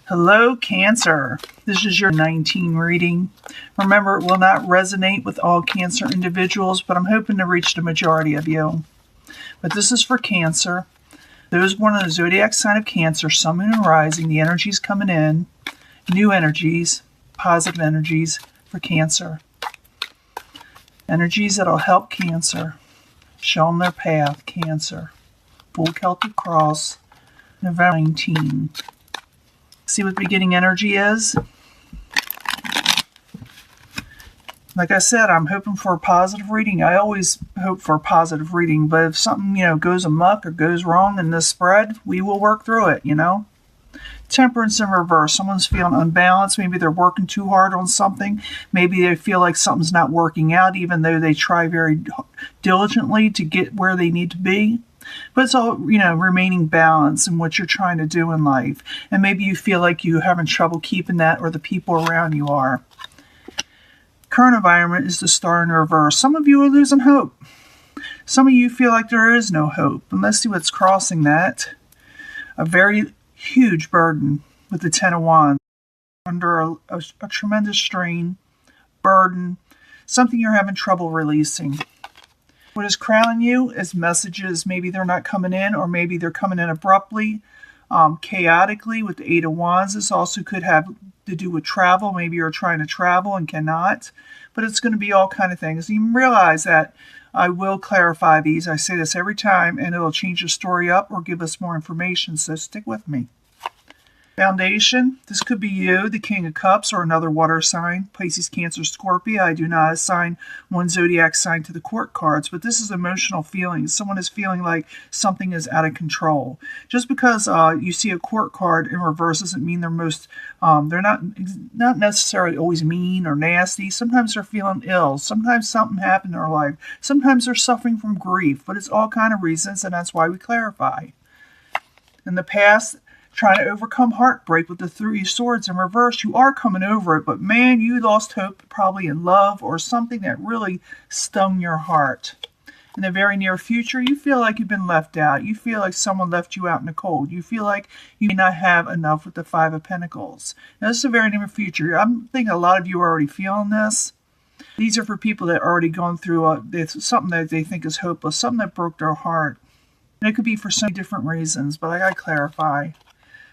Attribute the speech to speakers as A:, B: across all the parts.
A: Hello, Cancer. This is your 19 reading. Remember, it will not resonate with all Cancer individuals, but I'm hoping to reach the majority of you. But this is for Cancer. Those born in the zodiac sign of Cancer, Sun, Moon, and Rising, the energies coming in, new energies, positive energies for Cancer. Energies that'll help Cancer, show them their path, Cancer. Full Celtic Cross, November 19. See what beginning energy is? Like I said, I'm hoping for a positive reading. I always hope for a positive reading, but if something, goes amok or goes wrong in this spread, we will work through it, Temperance in reverse. Someone's feeling unbalanced. Maybe they're working too hard on something. Maybe they feel like something's not working out, even though they try very diligently to get where they need to be. But it's all, remaining balance in what you're trying to do in life. And maybe you feel like you're having trouble keeping that, or the people around you are. Current environment is the Star in reverse. Some of you are losing hope. Some of you feel like there is no hope. And let's see what's crossing that. A very huge burden with the Ten of Wands. Under a tremendous strain, burden, something you're having trouble releasing. What is crowning you is messages. Maybe they're not coming in, or maybe they're coming in abruptly, chaotically with the Eight of Wands. This also could have to do with travel. Maybe you're trying to travel and cannot. But it's going to be all kind of things. You realize that I will clarify these. I say this every time, and it'll change the story up or give us more information, so stick with me. Foundation, this could be you, the King of Cups, or another water sign, Pisces, Cancer, Scorpio. I do not assign one zodiac sign to the court cards, but this is emotional feelings. Someone is feeling like something is out of control. Just because you see a court card in reverse doesn't mean they're not necessarily always mean or nasty. Sometimes they're feeling ill. Sometimes something happened in their life. Sometimes they're suffering from grief, but it's all kind of reasons, and that's why we clarify. In the past, trying to overcome heartbreak with the Three of Swords in reverse. You are coming over it, but man, you lost hope probably in love or something that really stung your heart. In the very near future, you feel like you've been left out. You feel like someone left you out in the cold. You feel like you may not have enough with the Five of Pentacles. Now, this is the very near future. I'm thinking a lot of you are already feeling this. These are for people that are already gone through something that they think is hopeless, something that broke their heart. And it could be for so many different reasons, but I got to clarify.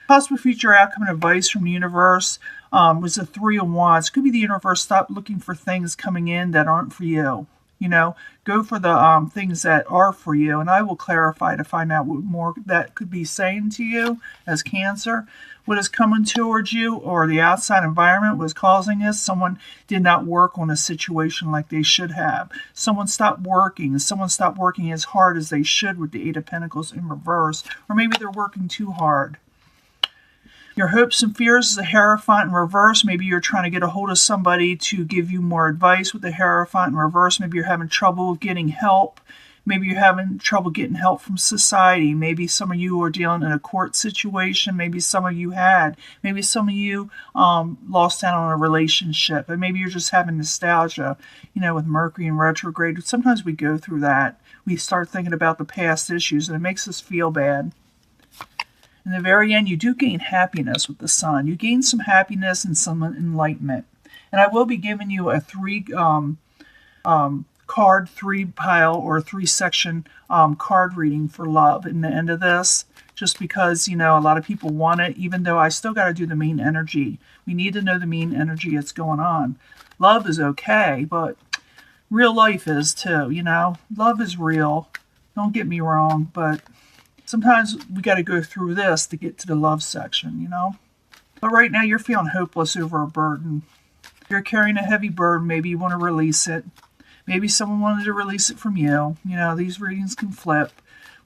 A: Possible future outcome and advice from the universe was the Three of Wands. It could be the universe. Stop looking for things coming in that aren't for you. Go for the things that are for you. And I will clarify to find out what more that could be saying to you as Cancer. What is coming towards you, or the outside environment was causing this. Someone did not work on a situation like they should have. Someone stopped working. Someone stopped working as hard as they should with the Eight of Pentacles in reverse. Or maybe they're working too hard. Your hopes and fears is a Hierophant in reverse. Maybe you're trying to get a hold of somebody to give you more advice with the Hierophant in reverse. Maybe you're having trouble getting help. Maybe you're having trouble getting help from society. Maybe some of you are dealing in a court situation. Maybe some of you had. Maybe some of you lost out on a relationship. And maybe you're just having nostalgia, with Mercury in retrograde. Sometimes we go through that. We start thinking about the past issues, and it makes us feel bad. In the very end, you do gain happiness with the Sun. You gain some happiness and some enlightenment. And I will be giving you a three pile or 3-section card reading for love in the end of this, just because, a lot of people want it, even though I still got to do the main energy. We need to know the main energy that's going on. Love is okay, but real life is too, Love is real. Don't get me wrong, but sometimes we got to go through this to get to the love section, But right now you're feeling hopeless over a burden. You're carrying a heavy burden. Maybe you want to release it. Maybe someone wanted to release it from you. These readings can flip.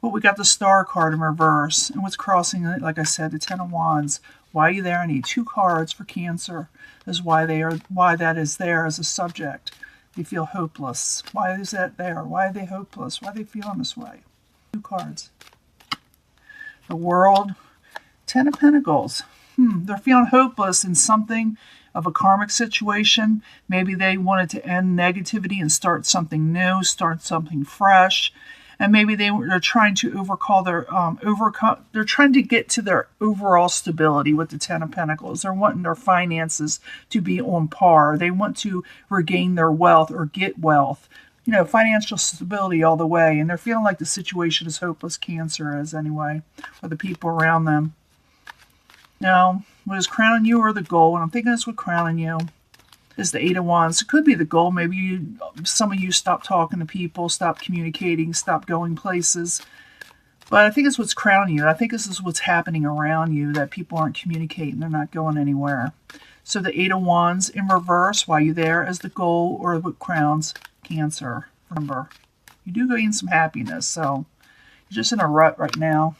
A: But we got the Star card in reverse. And what's crossing it, like I said, the Ten of Wands. Why are you there? I need 2 cards for Cancer. Is why that is there as a subject. They feel hopeless. Why is that there? Why are they hopeless? Why are they feeling this way? 2 cards. The World, 10 of Pentacles. They're feeling hopeless in something of a karmic situation. Maybe they wanted to end negativity and start something new, start something fresh. And maybe they're trying to they're trying to get to their overall stability with the Ten of Pentacles. They're wanting their finances to be on par. They want to regain their wealth or get wealth. Financial stability all the way. And they're feeling like the situation is hopeless, Cancer is anyway, or the people around them. Now, what is crowning you or the goal? And I'm thinking that's what crowning you is the Eight of Wands. It could be the goal. Maybe some of you stop talking to people, stop communicating, stop going places. But I think it's what's crowning you. I think this is what's happening around you, that people aren't communicating. They're not going anywhere. So the Eight of Wands in reverse, while you're there, as the goal or what crowns Cancer. Remember, you do gain some happiness. So you're just in a rut right now.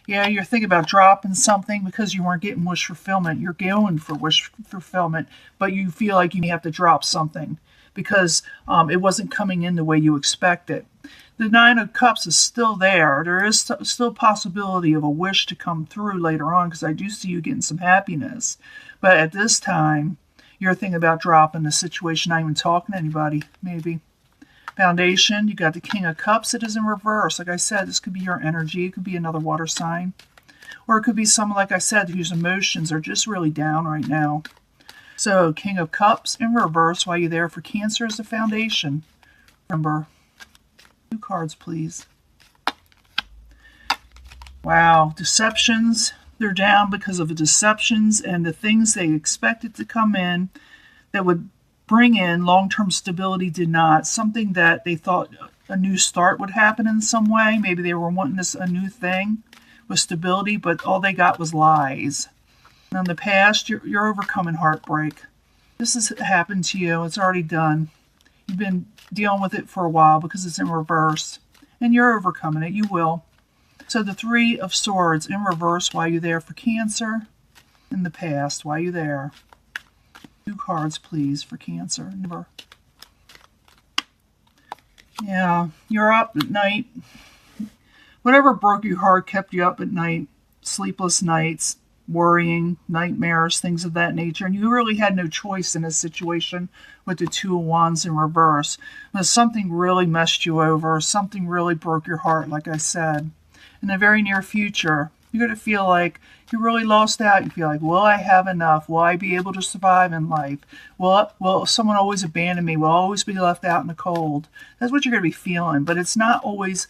A: Yeah, you're thinking about dropping something because you weren't getting wish fulfillment. You're going for wish fulfillment, but you feel like you may have to drop something because it wasn't coming in the way you expected. The Nine of Cups is still there. There is still a possibility of a wish to come through later on because I do see you getting some happiness. But at this time, you're thinking about dropping the situation, not even talking to anybody, maybe. Foundation, you got the King of Cups. It is in reverse. Like I said, this could be your energy. It could be another water sign. Or it could be someone, like I said, whose emotions are just really down right now. So, King of Cups in reverse while you're there for Cancer is the Foundation. Remember, 2 cards, please. Wow, deceptions. They're down because of the deceptions and the things they expected to come in that would bring in long-term stability did not. Something that they thought a new start would happen in some way. Maybe they were wanting a new thing with stability, but all they got was lies. And in the past, you're overcoming heartbreak. This has happened to you. It's already done. You've been dealing with it for a while because it's in reverse. And you're overcoming it. You will. So the Three of Swords in reverse while you're there for Cancer. In the past, while you're there. 2 cards, please, for Cancer. Never. Yeah, you're up at night. Whatever broke your heart kept you up at night. Sleepless nights, worrying, nightmares, things of that nature. And you really had no choice in this situation with the Two of Wands in reverse. But something really messed you over. Something really broke your heart, like I said. In the very near future, you're going to feel like you really lost out. You feel like, will I have enough? Will I be able to survive in life? Will someone always abandon me? Will I always be left out in the cold? That's what you're going to be feeling. But it's not always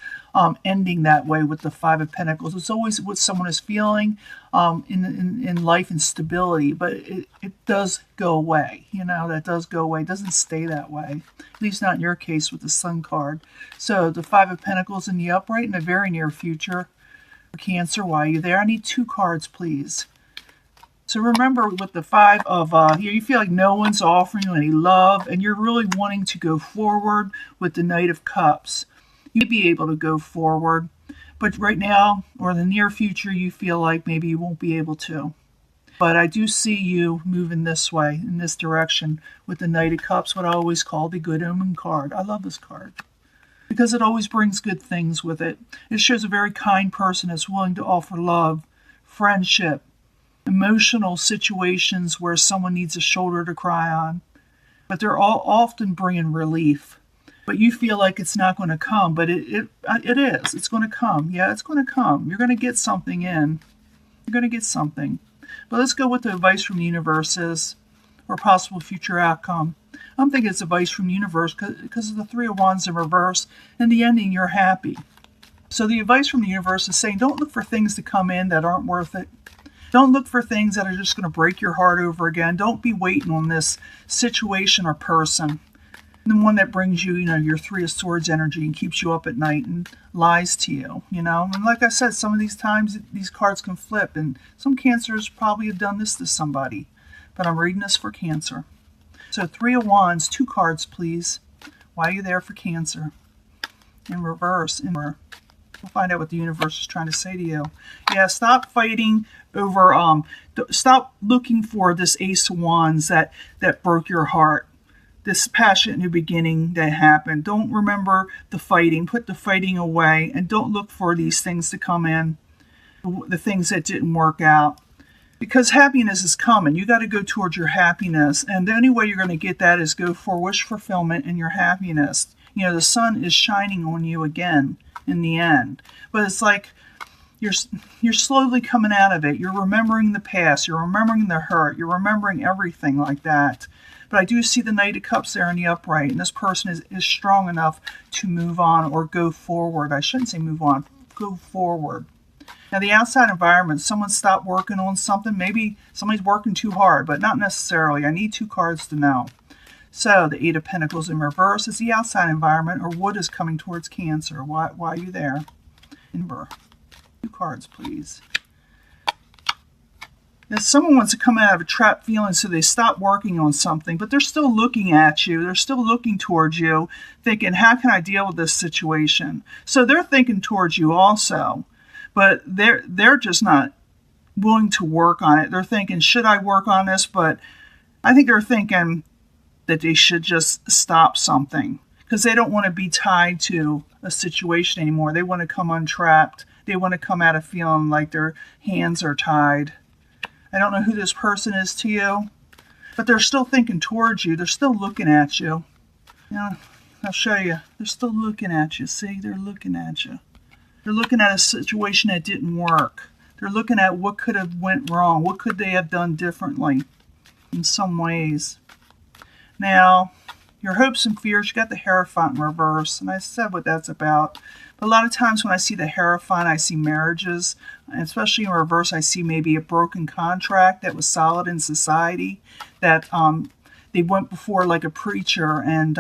A: ending that way with the Five of Pentacles. It's always what someone is feeling in life and stability. But it does go away. That does go away. It doesn't stay that way. At least not in your case with the Sun card. So the Five of Pentacles in the upright in the very near future. Cancer, while you're there, I need 2 cards, please. So remember, with the Five of here, you feel like no one's offering you any love, and you're really wanting to go forward with the Knight of Cups. You'd be able to go forward, but right now, or in the near future, you feel like maybe you won't be able to. But I do see you moving this way, in this direction, with the Knight of Cups, what I always call the Good Omen card. I love this card because it always brings good things with it. It shows a very kind person that's willing to offer love, friendship, emotional situations where someone needs a shoulder to cry on. But they're all often bringing relief. But you feel like it's not going to come, but it is. It's going to come. Yeah, it's going to come. You're going to get something in. You're going to get something. But let's go with the advice from the universe is, or possible future outcome. I'm thinking it's advice from the universe because of the Three of Wands in reverse. In the ending, you're happy. So the advice from the universe is saying don't look for things to come in that aren't worth it. Don't look for things that are just going to break your heart over again. Don't be waiting on this situation or person. The one that brings you, your Three of Swords energy and keeps you up at night and lies to you, And like I said, some of these times, these cards can flip. And some Cancers probably have done this to somebody. But I'm reading this for Cancer. So 3 of Wands, 2 cards, please. Why are you there for Cancer? In reverse. We'll find out what the universe is trying to say to you. Yeah, stop fighting over, stop looking for this Ace of Wands that broke your heart. This passionate new beginning that happened. Don't remember the fighting. Put the fighting away. And don't look for these things to come in. The things that didn't work out. Because happiness is coming. You got to go towards your happiness. And the only way you're going to get that is go for wish fulfillment and your happiness. The sun is shining on you again. in the end. But it's like you're slowly coming out of it. You're remembering the past. You're remembering the hurt. You're remembering everything like that. But I do see the Knight of Cups there in the upright, and this person is strong enough to move on or go forward. I shouldn't say move on, go forward. Now, the outside environment, someone stopped working on something. Maybe somebody's working too hard, but not necessarily. I need 2 cards to know. So, the 8 of Pentacles in reverse is the outside environment, or what is coming towards Cancer. Why are you there? Remember, 2 cards, please. If someone wants to come out of a trapped feeling, so they stop working on something, but they're still looking at you. They're still looking towards you, thinking, how can I deal with this situation? So they're thinking towards you also. But they're just not willing to work on it. They're thinking, should I work on this? But I think they're thinking that they should just stop something because they don't want to be tied to a situation anymore. They want to come untrapped. They want to come out of feeling like their hands are tied. I don't know who this person is to you, but they're still thinking towards you. They're still looking at you. You know, I'll show you. They're still looking at you. See, they're looking at you. They're looking at a situation that didn't work. They're looking at what could have went wrong. What could they have done differently in some ways. Now, your hopes and fears, you got the Hierophant in reverse, and I said what that's about. But a lot of times when I see the Hierophant, I see marriages, and especially in reverse, I see maybe a broken contract that was solid in society, that they went before like a preacher, and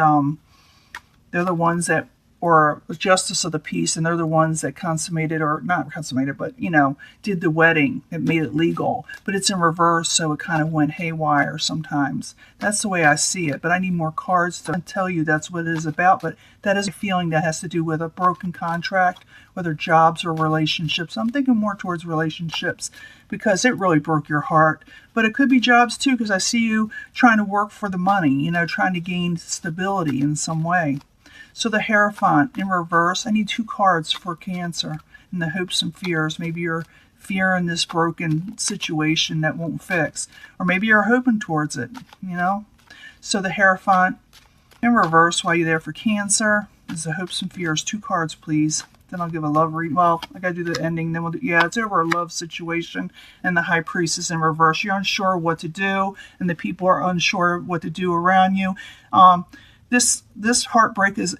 A: they're the ones that, or a justice of the peace, and they're the ones that consummated, or not consummated, but, you know, did the wedding that made it legal. But it's in reverse, so it kind of went haywire sometimes. That's the way I see it, but I need more cards to tell you that's what it is about. But that is a feeling that has to do with a broken contract, whether jobs or relationships. I'm thinking more towards relationships because it really broke your heart. But it could be jobs too, because I see you trying to work for the money, you know, trying to gain stability in some way. So the Hierophant in reverse, I need 2 cards for Cancer in the hopes and fears. Maybe you're fearing this broken situation that won't fix, or maybe you're hoping towards it, you know. So the Hierophant in reverse, while you're there for Cancer, is the hopes and fears. 2 cards, please. Then I'll give a love reading. Well, I gotta do the ending. Then we'll do, yeah, it's over a love situation. And the High Priestess in reverse. You're unsure what to do, and the people are unsure what to do around you. This heartbreak is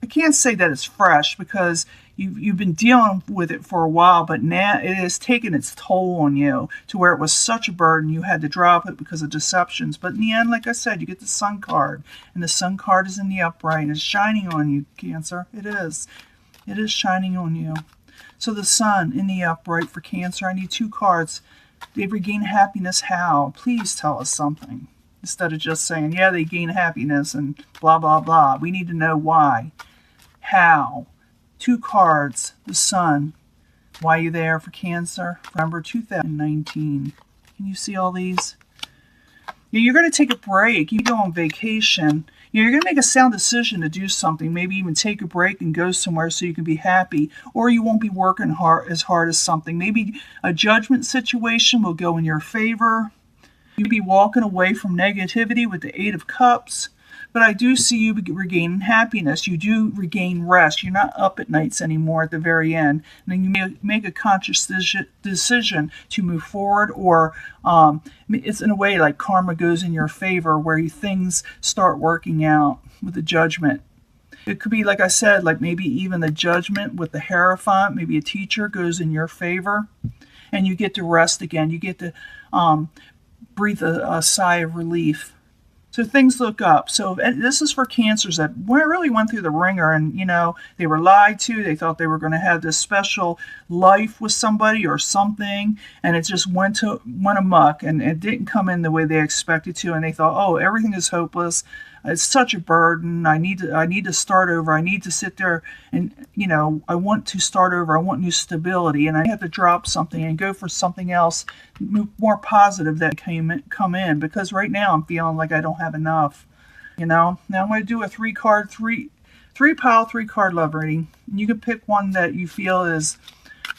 A: I can't say that it's fresh because you've been dealing with it for a while, but now it has taken its toll on you to where it was such a burden you had to drop it because of deceptions. But in the end, like I said, you get the Sun card, and the Sun card is in the upright, and it's shining on you, Cancer. It is shining on you. So the Sun in the upright for Cancer. I need 2 cards. They regain happiness. How? Please tell us something. Instead of just saying, yeah, they gain happiness and blah, blah, blah. We need to know why. How? 2 cards. The Sun. Why are you there for Cancer? Remember 2019. Can you see all these? Yeah, you're going to take a break. You go on vacation. You're going to make a sound decision to do something. Maybe even take a break and go somewhere so you can be happy. Or you won't be working as hard as something. Maybe a judgment situation will go in your favor. You'd be walking away from negativity with the 8 of Cups. But I do see you regaining happiness. You do regain rest. You're not up at nights anymore at the very end. And then you may make a conscious decision to move forward, or it's in a way like karma goes in your favor where things start working out with the Judgment. It could be, like I said, like maybe even the Judgment with the Hierophant. Maybe a teacher goes in your favor and you get to rest again. You get to breathe a sigh of relief. So things look up. So this is for Cancers that really went through the ringer, and, you know, they were lied to. They thought they were going to have this special life with somebody or something, and it just went amok, and it didn't come in the way they expected to, and they thought, oh, everything is hopeless. It's such a burden. I need to start over. I need to sit there and, you know, I want to start over. I want new stability, and I have to drop something and go for something else more positive that come in, because right now I'm feeling like I don't have enough, you know. Now I'm going to do a 3-card, three pile, 3-card love reading. You can pick one that you feel is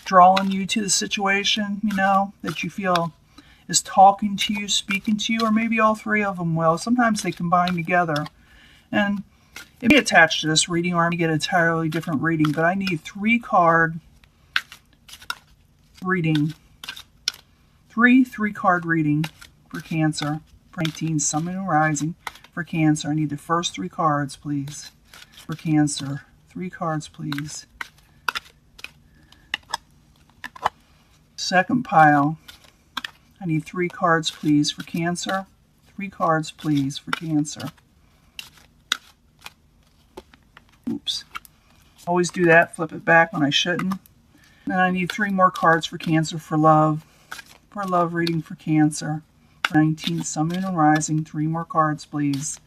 A: drawing you to the situation, you know, that you feel is talking to you, speaking to you, or maybe all 3 of them will. Sometimes they combine together. And It may be attached to this reading, or I may get an entirely different reading, but I need 3-card reading. 3-card reading for Cancer. For 19, Sun, Moon, and Rising for Cancer. I need the first 3 cards, please, for Cancer. 3 cards, please. Second pile. I need 3 cards, please, for Cancer. 3 cards, please, for Cancer. Oops. Always do that. Flip it back when I shouldn't. And I need 3 more cards for Cancer for love. For a love reading for Cancer. 19, Sun, Moon, and Rising. 3 more cards, please.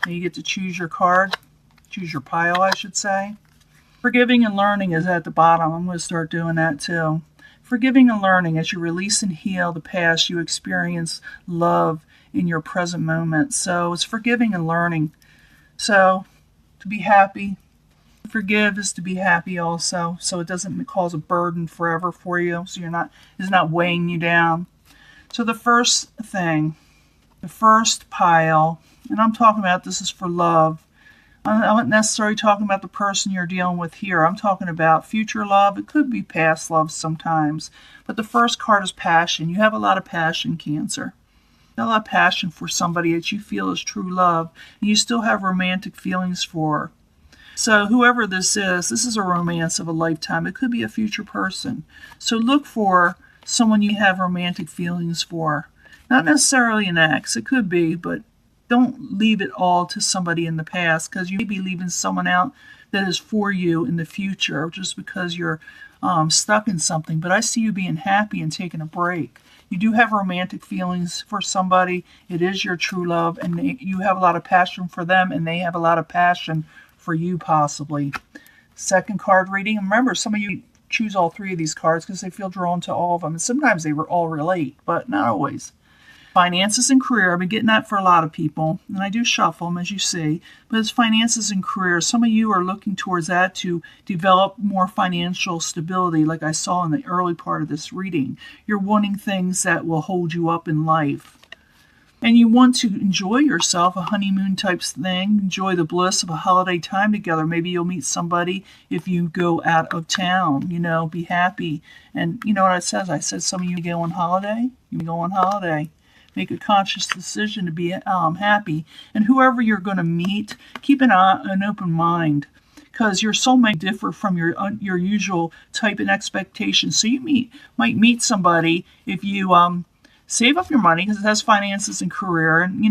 A: Now you get to choose your card. Choose your pile, I should say. Forgiving and learning is at the bottom. I'm going to start doing that too. Forgiving and learning. As you release and heal the past, you experience love in your present moment. So it's forgiving and learning. So to be happy, to forgive is to be happy also. So it doesn't cause a burden forever for you. So it's not weighing you down. So the first thing, the first pile, and I'm talking about this is for love. I'm not necessarily talking about the person you're dealing with here. I'm talking about future love. It could be past love sometimes. But the first card is passion. You have a lot of passion, Cancer. You have a lot of passion for somebody that you feel is true love. And you still have romantic feelings for. So whoever this is a romance of a lifetime. It could be a future person. So look for someone you have romantic feelings for. Not necessarily an ex. It could be, but don't leave it all to somebody in the past, because you may be leaving someone out that is for you in the future just because you're stuck in something. But I see you being happy and taking a break. You do have romantic feelings for somebody. It is your true love, and you have a lot of passion for them, and they have a lot of passion for you possibly. Second card reading. Remember, some of you choose all 3 of these cards because they feel drawn to all of them. And sometimes they all relate, but not always. Finances and career. I've been getting that for a lot of people, and I do shuffle them, as you see. But it's finances and career. Some of you are looking towards that to develop more financial stability, like I saw in the early part of this reading. You're wanting things that will hold you up in life. And you want to enjoy yourself, a honeymoon type thing. Enjoy the bliss of a holiday time together. Maybe you'll meet somebody if you go out of town. Be happy. And you know what it says? I said some of you go on holiday. You go on holiday. Make a conscious decision to be happy. And whoever you're going to meet, keep an open mind, because your soulmate differ from your usual type and expectation. So you might meet somebody if you save up your money, because it has finances and career. And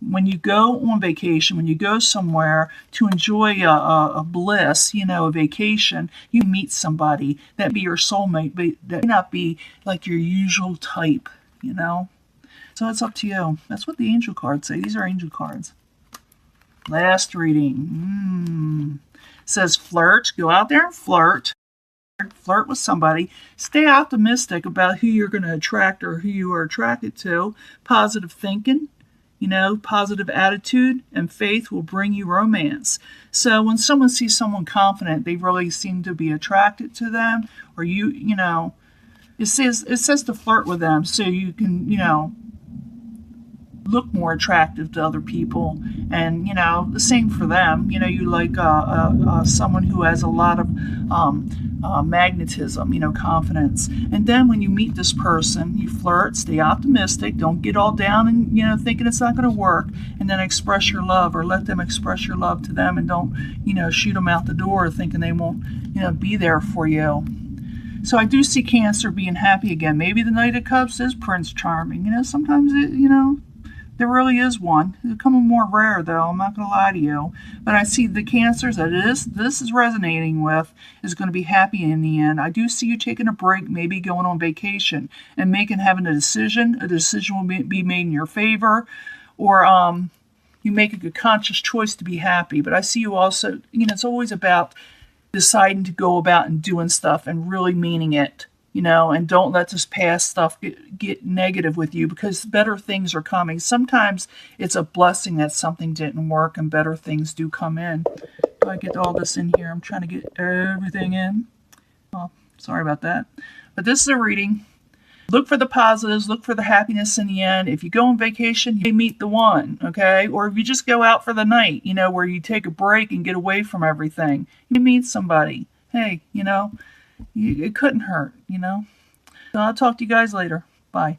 A: when you go on vacation, when you go somewhere to enjoy a bliss, a vacation, you meet somebody that be your soulmate, but that may not be like your usual type. So it's up to you. That's what the angel cards say. These are angel cards. Last reading. It says flirt. Go out there and flirt. Flirt with somebody. Stay optimistic about who you're going to attract or who you are attracted to. Positive thinking, positive attitude and faith will bring you romance. So when someone sees someone confident, they really seem to be attracted to them. Or it says to flirt with them so you can, look more attractive to other people. And the same for them. You like someone who has a lot of magnetism, confidence. And then when you meet this person, you flirt, stay optimistic, don't get all down and thinking it's not going to work, and then express your love, or let them express your love to them, and don't shoot them out the door thinking they won't be there for you. So I do see Cancer being happy again. Maybe the Knight of Cups is Prince Charming. Sometimes there really is one. It's becoming more rare, though. I'm not going to lie to you. But I see the Cancers that this is resonating with is going to be happy in the end. I do see you taking a break, maybe going on vacation, and having a decision. A decision will be made in your favor, or you make a conscious choice to be happy. But I see you also, it's always about deciding to go about and doing stuff and really meaning it. And don't let this past stuff get negative with you, because better things are coming. Sometimes it's a blessing that something didn't work and better things do come in. I get all this in here. I'm trying to get everything in. Oh, sorry about that. But this is a reading. Look for the positives, look for the happiness in the end. If you go on vacation, you may meet the one, okay? Or if you just go out for the night, where you take a break and get away from everything, you meet somebody. Hey, it couldn't hurt. So I'll talk to you guys later. Bye.